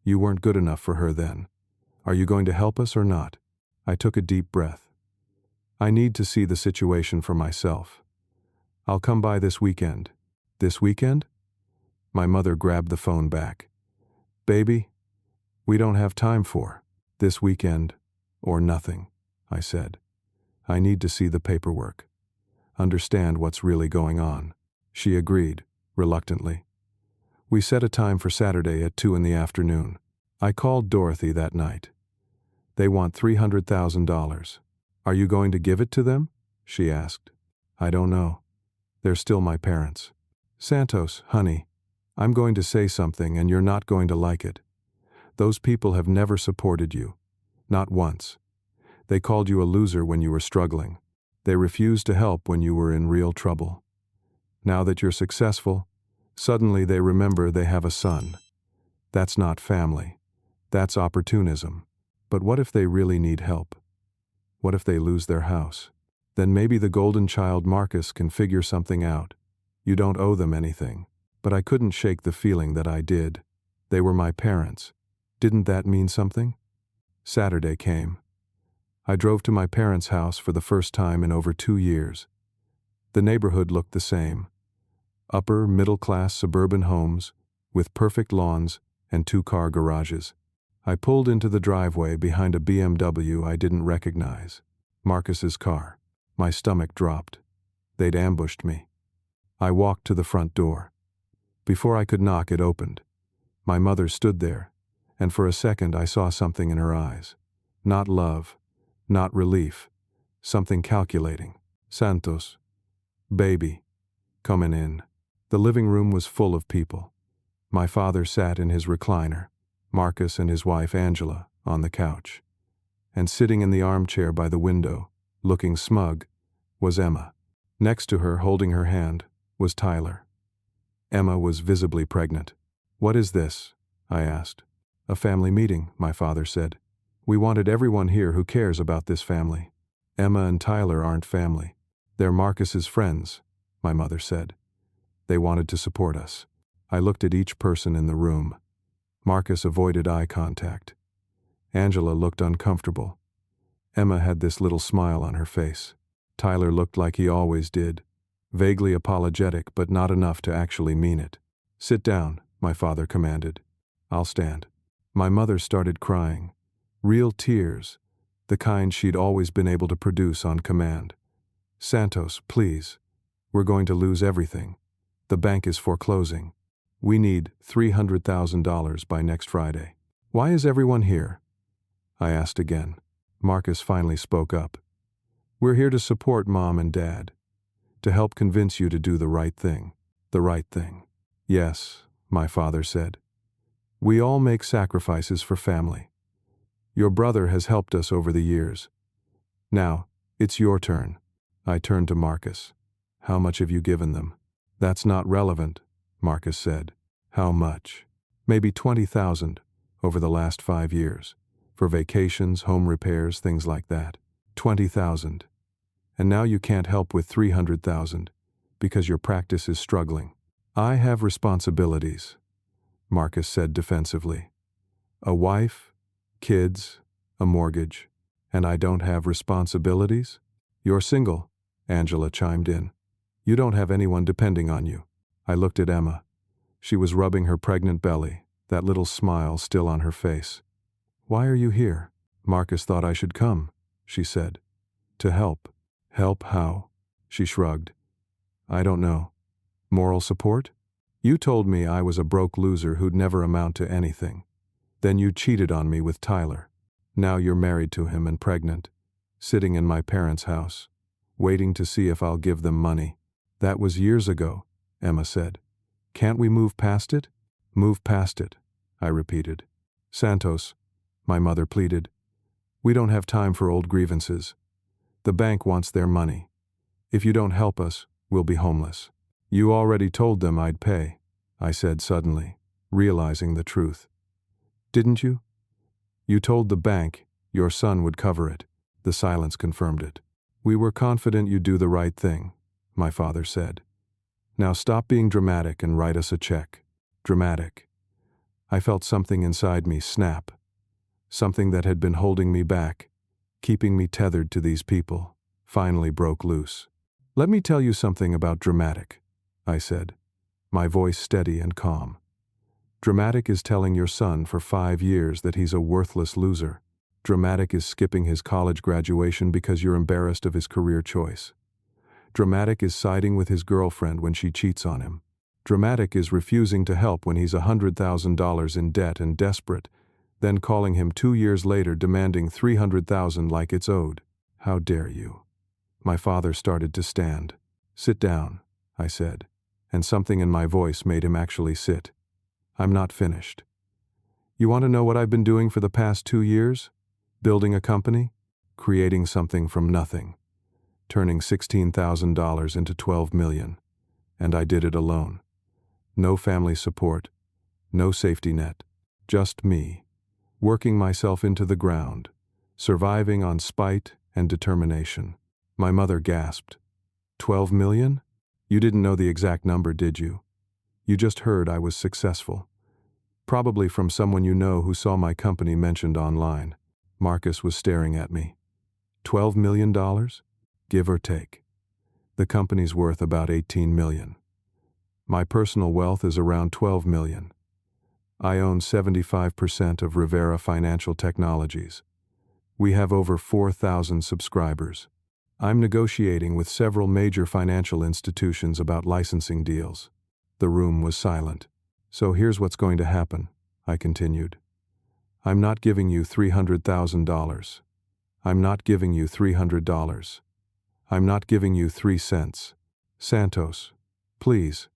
You weren't good enough for her then. Are you going to help us or not? I took a deep breath. I need to see the situation for myself. I'll come by this weekend. This weekend? My mother grabbed the phone back. Baby, we don't have time for this weekend or nothing, I said. I need to see the paperwork. Understand what's really going on. She agreed, reluctantly. We set a time for Saturday at 2 in the afternoon. I called Dorothy that night. They want $300,000. Are you going to give it to them? She asked. I don't know. They're still my parents. Santos, honey, I'm going to say something and you're not going to like it. Those people have never supported you. Not once. They called you a loser when you were struggling. They refused to help when you were in real trouble. Now that you're successful, suddenly they remember they have a son. That's not family. That's opportunism. But what if they really need help? What if they lose their house? Then maybe the golden child Marcus can figure something out. You don't owe them anything. But I couldn't shake the feeling that I did. They were my parents. Didn't that mean something? Saturday came. I drove to my parents' house for the first time in over 2 years. The neighborhood looked the same. Upper, middle-class suburban homes with perfect lawns and 2-car garages. I pulled into the driveway behind a BMW I didn't recognize. Marcus's car. My stomach dropped. They'd ambushed me. I walked to the front door. Before I could knock, it opened. My mother stood there, and for a second I saw something in her eyes. Not love, not relief, something calculating. Santos. Baby. Coming in. The living room was full of people. My father sat in his recliner, Marcus and his wife Angela on the couch. And sitting in the armchair by the window, looking smug, was Emma. Next to her, holding her hand, was Tyler. Emma was visibly pregnant. What is this? I asked. A family meeting, my father said. We wanted everyone here who cares about this family. Emma and Tyler aren't family. They're Marcus's friends, my mother said. They wanted to support us. I looked at each person in the room. Marcus avoided eye contact. Angela looked uncomfortable. Emma had this little smile on her face. Tyler looked like he always did, vaguely apologetic but not enough to actually mean it. Sit down, my father commanded. I'll stand. My mother started crying. Real tears, the kind she'd always been able to produce on command. Santos, please. We're going to lose everything. The bank is foreclosing. We need $300,000 by next Friday. Why is everyone here? I asked again. Marcus finally spoke up. We're here to support Mom and Dad. To help convince you to do the right thing. The right thing. Yes, my father said. We all make sacrifices for family. Your brother has helped us over the years. Now, it's your turn. I turned to Marcus. How much have you given them? That's not relevant, Marcus said. How much? Maybe 20,000 over the last 5 years. For vacations, home repairs, things like that. 20,000. And now you can't help with 300,000 because your practice is struggling. I have responsibilities, Marcus said defensively. A wife, kids, a mortgage, and I don't have responsibilities? You're single, Angela chimed in. You don't have anyone depending on you. I looked at Emma. She was rubbing her pregnant belly, that little smile still on her face. Why are you here? Marcus thought I should come, she said. To help. Help how? She shrugged. I don't know. Moral support? You told me I was a broke loser who'd never amount to anything. Then you cheated on me with Tyler. Now you're married to him and pregnant, sitting in my parents' house. waiting to see if I'll give them money. That was years ago, Emma said. Can't we move past it? Move past it, I repeated. Santos, my mother pleaded. We don't have time for old grievances. The bank wants their money. If you don't help us, we'll be homeless. You already told them I'd pay, I said suddenly, realizing the truth. Didn't you? You told the bank your son would cover it. The silence confirmed it. We were confident you'd do the right thing, my father said. Now stop being dramatic and write us a check. Dramatic. I felt something inside me snap. Something that had been holding me back, keeping me tethered to these people, finally broke loose. Let me tell you something about dramatic, I said, my voice steady and calm. Dramatic is telling your son for 5 years that he's a worthless loser. Dramatic is skipping his college graduation because you're embarrassed of his career choice. Dramatic is siding with his girlfriend when she cheats on him. Dramatic is refusing to help when he's $100,000 in debt and desperate, then calling him 2 years later demanding $300,000 like it's owed. How dare you? My father started to stand. Sit down, I said, and something in my voice made him actually sit. I'm not finished. You want to know what I've been doing for the past 2 years? Building a company? Creating something from nothing. Turning $16,000 into $12 million. And I did it alone. No family support. No safety net. Just me. Working myself into the ground. Surviving on spite and determination. My mother gasped. 12 million? You didn't know the exact number, did you? You just heard I was successful. Probably from someone you know who saw my company mentioned online. Marcus was staring at me. $12 million? Give or take. The company's worth about 18 million. My personal wealth is around 12 million. I own 75% of Rivera Financial Technologies. We have over 4,000 subscribers. I'm negotiating with several major financial institutions about licensing deals. The room was silent. So here's what's going to happen, I continued. I'm not giving you $300,000. I'm not giving you $300. I'm not giving you 3 cents. Santos, please.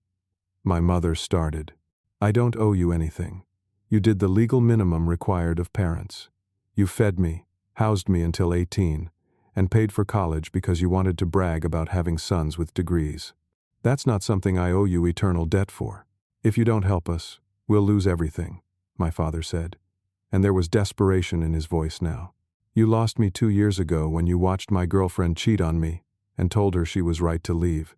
My mother started. I don't owe you anything. You did the legal minimum required of parents. You fed me, housed me until 18, and paid for college because you wanted to brag about having sons with degrees. That's not something I owe you eternal debt for. If you don't help us, we'll lose everything, my father said, and there was desperation in his voice now. You lost me 2 years ago when you watched my girlfriend cheat on me and told her she was right to leave.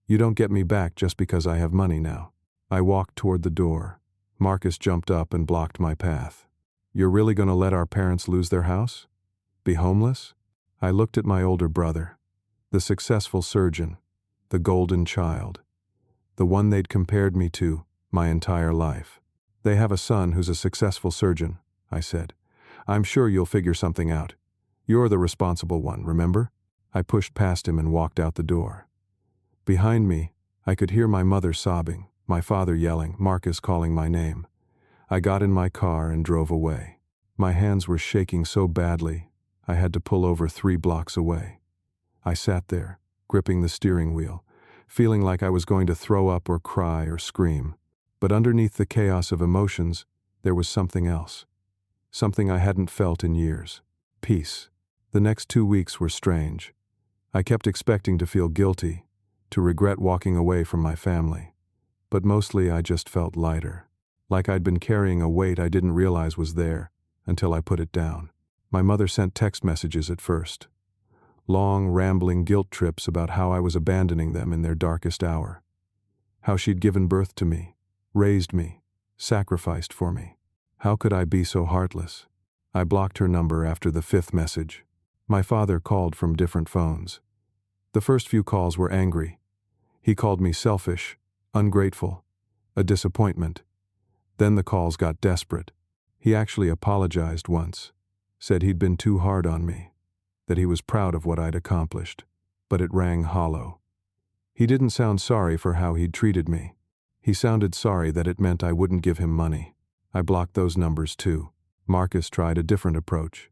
You don't get me back just because I have money now. I walked toward the door. Marcus jumped up and blocked my path. You're really going to let our parents lose their house? Be homeless? I looked at my older brother, the successful surgeon, the golden child, the one they'd compared me to my entire life. They have a son who's a successful surgeon, I said. I'm sure you'll figure something out. You're the responsible one, remember? I pushed past him and walked out the door. Behind me, I could hear my mother sobbing, my father yelling, Marcus calling my name. I got in my car and drove away. My hands were shaking so badly, I had to pull over 3 blocks away. I sat there, gripping the steering wheel, feeling like I was going to throw up or cry or scream. But underneath the chaos of emotions, there was something else. Something I hadn't felt in years. Peace. The next 2 weeks were strange. I kept expecting to feel guilty, to regret walking away from my family. But mostly I just felt lighter. Like I'd been carrying a weight I didn't realize was there, until I put it down. My mother sent text messages at first. Long, rambling guilt trips about how I was abandoning them in their darkest hour. How she'd given birth to me, raised me, sacrificed for me. How could I be so heartless? I blocked her number after the 5th message. My father called from different phones. The first few calls were angry. He called me selfish, ungrateful, a disappointment. Then the calls got desperate. He actually apologized once, said he'd been too hard on me, that he was proud of what I'd accomplished, but it rang hollow. He didn't sound sorry for how he'd treated me. He sounded sorry that it meant I wouldn't give him money. I blocked those numbers too. Marcus tried a different approach.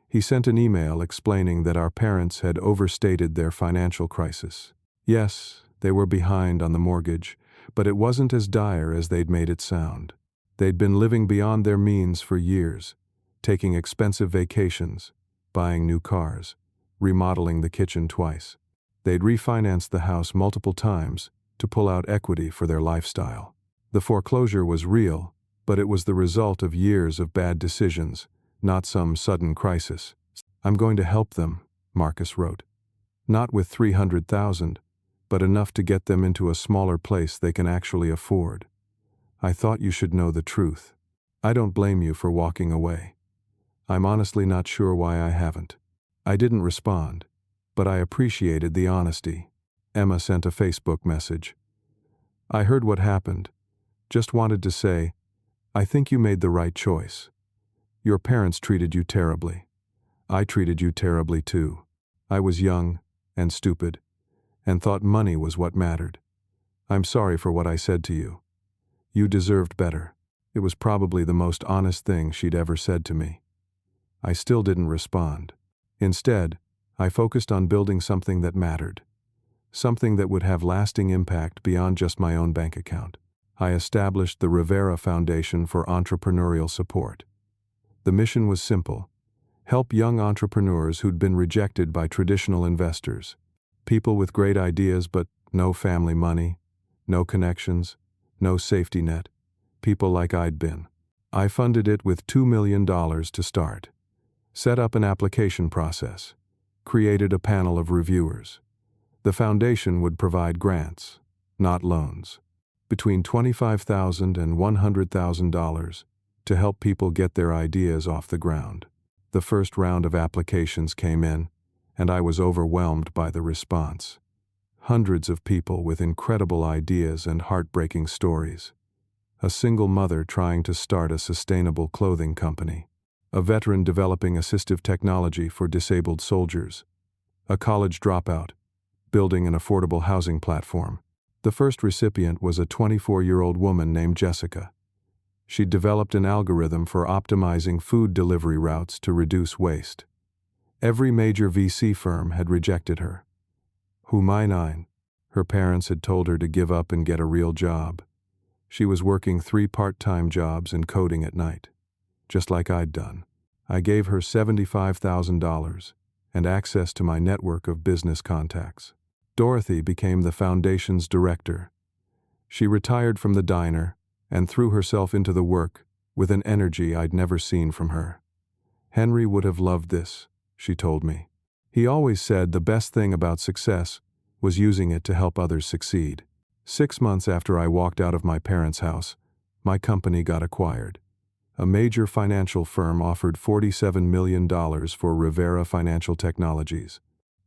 He sent an email explaining that our parents had overstated their financial crisis. Yes, they were behind on the mortgage, but it wasn't as dire as they'd made it sound. They'd been living beyond their means for years, taking expensive vacations, buying new cars, remodeling the kitchen twice. They'd refinanced the house multiple times to pull out equity for their lifestyle. The foreclosure was real, but it was the result of years of bad decisions, not some sudden crisis. "I'm going to help them," Marcus wrote. "Not with 300,000, but enough to get them into a smaller place they can actually afford. I thought you should know the truth. I don't blame you for walking away. I'm honestly not sure why I haven't." I didn't respond, but I appreciated the honesty. Emma sent a Facebook message. "I heard what happened. Just wanted to say, I think you made the right choice. Your parents treated you terribly. I treated you terribly too. I was young and stupid and thought money was what mattered. I'm sorry for what I said to you. You deserved better." It was probably the most honest thing she'd ever said to me. I still didn't respond. Instead, I focused on building something that mattered. Something that would have lasting impact beyond just my own bank account. I established the Rivera Foundation for Entrepreneurial Support. The mission was simple: help young entrepreneurs who'd been rejected by traditional investors. People with great ideas but no family money, no connections, no safety net. People like I'd been. I funded it with $2 million to start. Set up an application process. Created a panel of reviewers. The foundation would provide grants, not loans, between $25,000 and $100,000 to help people get their ideas off the ground. The first round of applications came in, and I was overwhelmed by the response. Hundreds of people with incredible ideas and heartbreaking stories. A single mother trying to start a sustainable clothing company. A veteran developing assistive technology for disabled soldiers. A college dropout building an affordable housing platform. The first recipient was a 24-year-old woman named Jessica. She'd developed an algorithm for optimizing food delivery routes to reduce waste. Every major VC firm had rejected her. Who mine? Her parents had told her to give up and get a real job. She was working 3 part-time jobs and coding at night, just like I'd done. I gave her $75,000 and access to my network of business contacts. Dorothy became the foundation's director. She retired from the diner and threw herself into the work with an energy I'd never seen from her. "Henry would have loved this," she told me. "He always said the best thing about success was using it to help others succeed." 6 months after I walked out of my parents' house, my company got acquired. A major financial firm offered $47 million for Rivera Financial Technologies.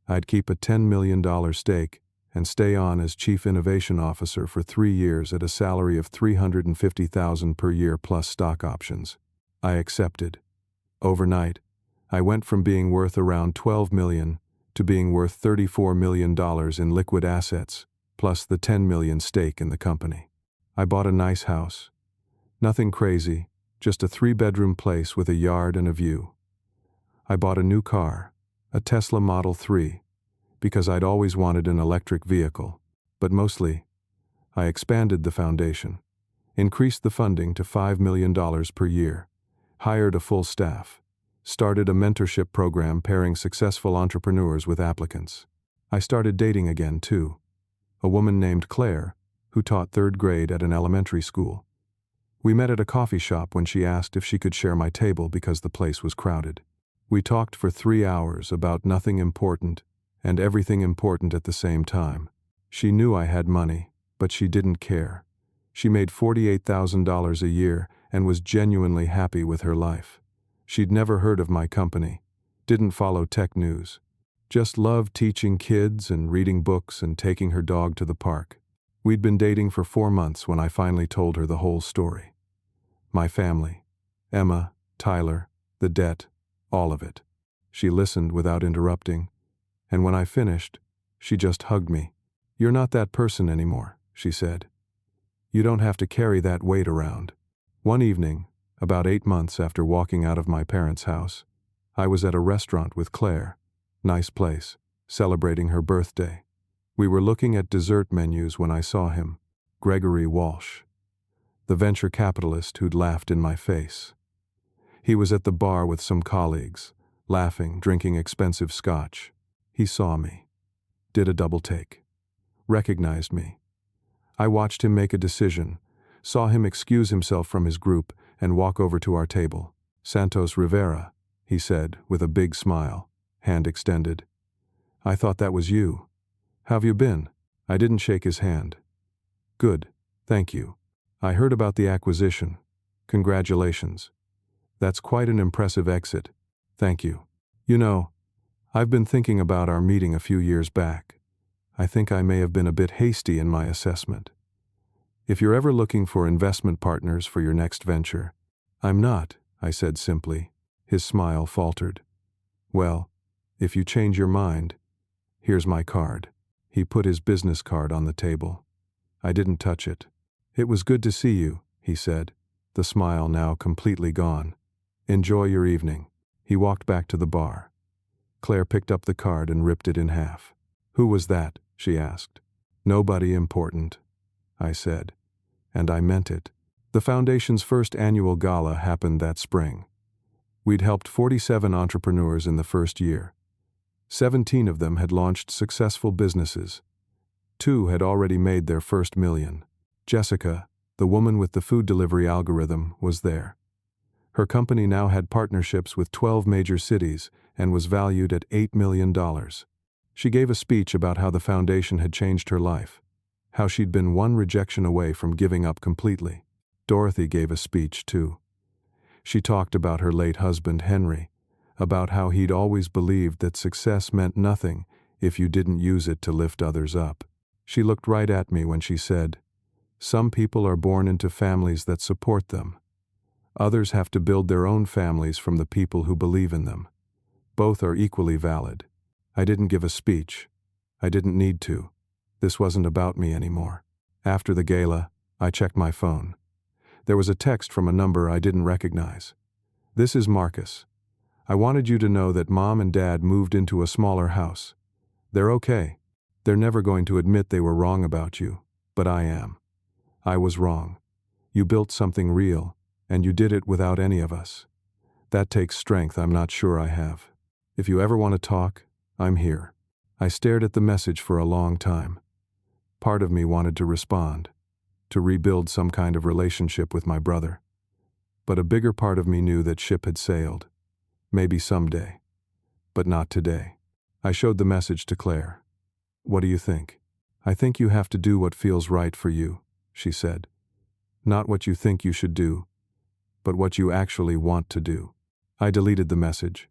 I'd keep a $10 million stake and stay on as Chief Innovation Officer for 3 years at a salary of $350,000 per year plus stock options. I accepted. Overnight, I went from being worth around $12 million to being worth $34 million in liquid assets, plus the $10 million stake in the company. I bought a nice house. Nothing crazy, just a 3-bedroom place with a yard and a view. I bought a new car, a Tesla Model 3, because I'd always wanted an electric vehicle. But mostly, I expanded the foundation, increased the funding to $5 million per year, hired a full staff, started a mentorship program pairing successful entrepreneurs with applicants. I started dating again, too. A woman named Claire, who taught 3rd grade at an elementary school. We met at a coffee shop when she asked if she could share my table because the place was crowded. We talked for 3 hours about nothing important and everything important at the same time. She knew I had money, but she didn't care. She made $48,000 a year and was genuinely happy with her life. She'd never heard of my company, didn't follow tech news, just loved teaching kids and reading books and taking her dog to the park. We'd been dating for 4 months when I finally told her the whole story. My family, Emma, Tyler, the debt, all of it. She listened without interrupting, and when I finished, she just hugged me. "You're not that person anymore," she said. "You don't have to carry that weight around." One evening, about 8 months after walking out of my parents' house, I was at a restaurant with Claire. Nice place. Celebrating her birthday. We were looking at dessert menus when I saw him. Gregory Walsh. The venture capitalist who'd laughed in my face. He was at the bar with some colleagues, laughing, drinking expensive scotch. He saw me. Did a double take. Recognized me. I watched him make a decision, saw him excuse himself from his group and walk over to our table. Santos Rivera, he said, with a big smile, hand extended. I thought that was you. How've you been? I didn't shake his hand. Good, thank you. I heard about the acquisition. Congratulations. That's quite an impressive exit. Thank you. You know, I've been thinking about our meeting a few years back. I think I may have been a bit hasty in my assessment. If you're ever looking for investment partners for your next venture, I'm not, I said simply. His smile faltered. Well, if you change your mind, here's my card. He put his business card on the table. I didn't touch it. It was good to see you, he said, the smile now completely gone. Enjoy your evening. He walked back to the bar. Claire picked up the card and ripped it in half. Who was that? She asked. Nobody important, I said. And I meant it. The foundation's first annual gala happened that spring. We'd helped 47 entrepreneurs in the first year. 17 of them had launched successful businesses. 2 had already made their first million. Jessica, the woman with the food delivery algorithm, was there. Her company now had partnerships with 12 major cities and was valued at $8 million. She gave a speech about how the foundation had changed her life, how she'd been one rejection away from giving up completely. Dorothy gave a speech, too. She talked about her late husband, Henry, about how he'd always believed that success meant nothing if you didn't use it to lift others up. She looked right at me when she said, "Some people are born into families that support them. Others have to build their own families from the people who believe in them. Both are equally valid." I didn't give a speech. I didn't need to. This wasn't about me anymore. After the gala, I checked my phone. There was a text from a number I didn't recognize. "This is Marcus. I wanted you to know that Mom and Dad moved into a smaller house. They're okay. They're never going to admit they were wrong about you, but I am. I was wrong. You built something real, and you did it without any of us. That takes strength I'm not sure I have. If you ever want to talk, I'm here." I stared at the message for a long time. Part of me wanted to respond, to rebuild some kind of relationship with my brother. But a bigger part of me knew that ship had sailed. Maybe someday, but not today. I showed the message to Claire. "What do you think?" "I think you have to do what feels right for you," she said. "Not what you think you should do, but what you actually want to do." I deleted the message.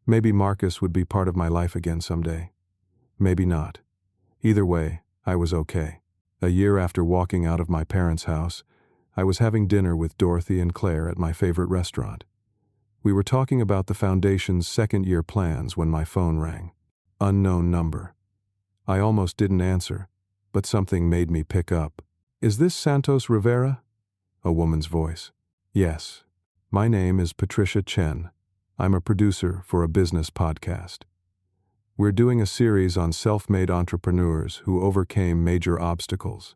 Maybe Marcus would be part of my life again someday. Maybe not. Either way, I was okay. A year after walking out of my parents' house, I was having dinner with Dorothy and Claire at my favorite restaurant. We were talking about the foundation's second-year plans when my phone rang. Unknown number. I almost didn't answer, but something made me pick up. "Is this Santos Rivera?" A woman's voice. "Yes. My name is Patricia Chen. I'm a producer for a business podcast. We're doing a series on self-made entrepreneurs who overcame major obstacles.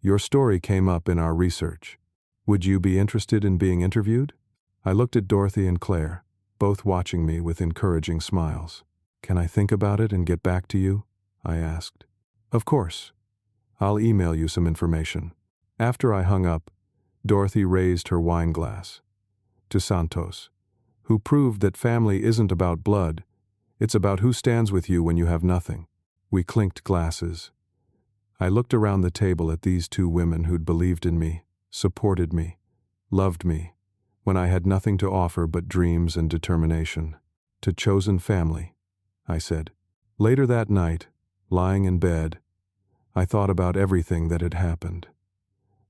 Your story came up in our research. Would you be interested in being interviewed?" I looked at Dorothy and Claire, both watching me with encouraging smiles. "Can I think about it and get back to you?" I asked. "Of course. I'll email you some information." After I hung up, Dorothy raised her wine glass. "To Santos, who proved that family isn't about blood, it's about who stands with you when you have nothing." We clinked glasses. I looked around the table at these 2 women who'd believed in me, supported me, loved me, when I had nothing to offer but dreams and determination. "To chosen family," I said. Later that night, lying in bed, I thought about everything that had happened.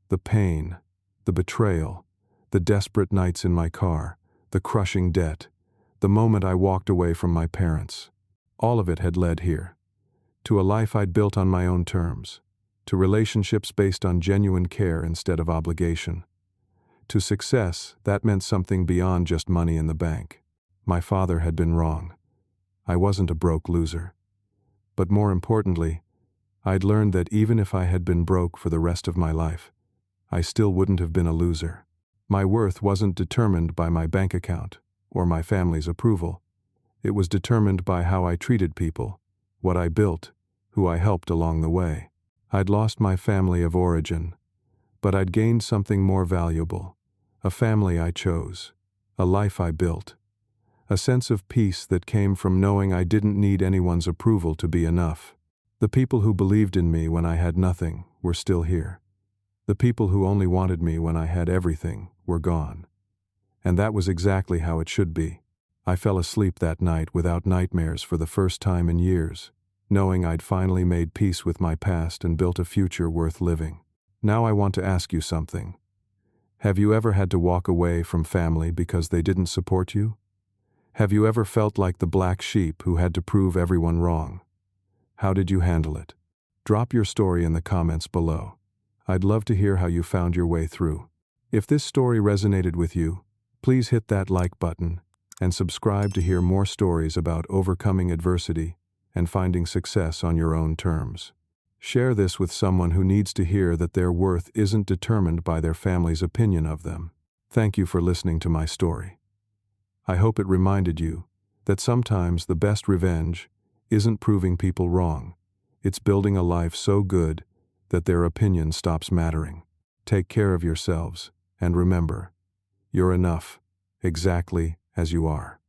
The pain, the betrayal, the desperate nights in my car, the crushing debt, the moment I walked away from my parents. All of it had led here. To a life I'd built on my own terms. To relationships based on genuine care instead of obligation. To success that meant something beyond just money in the bank. My father had been wrong. I wasn't a broke loser. But more importantly, I'd learned that even if I had been broke for the rest of my life, I still wouldn't have been a loser. My worth wasn't determined by my bank account or my family's approval. It was determined by how I treated people, what I built, who I helped along the way. I'd lost my family of origin, but I'd gained something more valuable, a family I chose, a life I built, a sense of peace that came from knowing I didn't need anyone's approval to be enough. The people who believed in me when I had nothing were still here. The people who only wanted me when I had everything were gone. And that was exactly how it should be. I fell asleep that night without nightmares for the first time in years, knowing I'd finally made peace with my past and built a future worth living. Now I want to ask you something. Have you ever had to walk away from family because they didn't support you? Have you ever felt like the black sheep who had to prove everyone wrong? How did you handle it? Drop your story in the comments below. I'd love to hear how you found your way through. If this story resonated with you, please hit that like button and subscribe to hear more stories about overcoming adversity and finding success on your own terms. Share this with someone who needs to hear that their worth isn't determined by their family's opinion of them. Thank you for listening to my story. I hope it reminded you that sometimes the best revenge isn't proving people wrong. It's building a life so good that their opinion stops mattering. Take care of yourselves, and remember, you're enough, exactly as you are.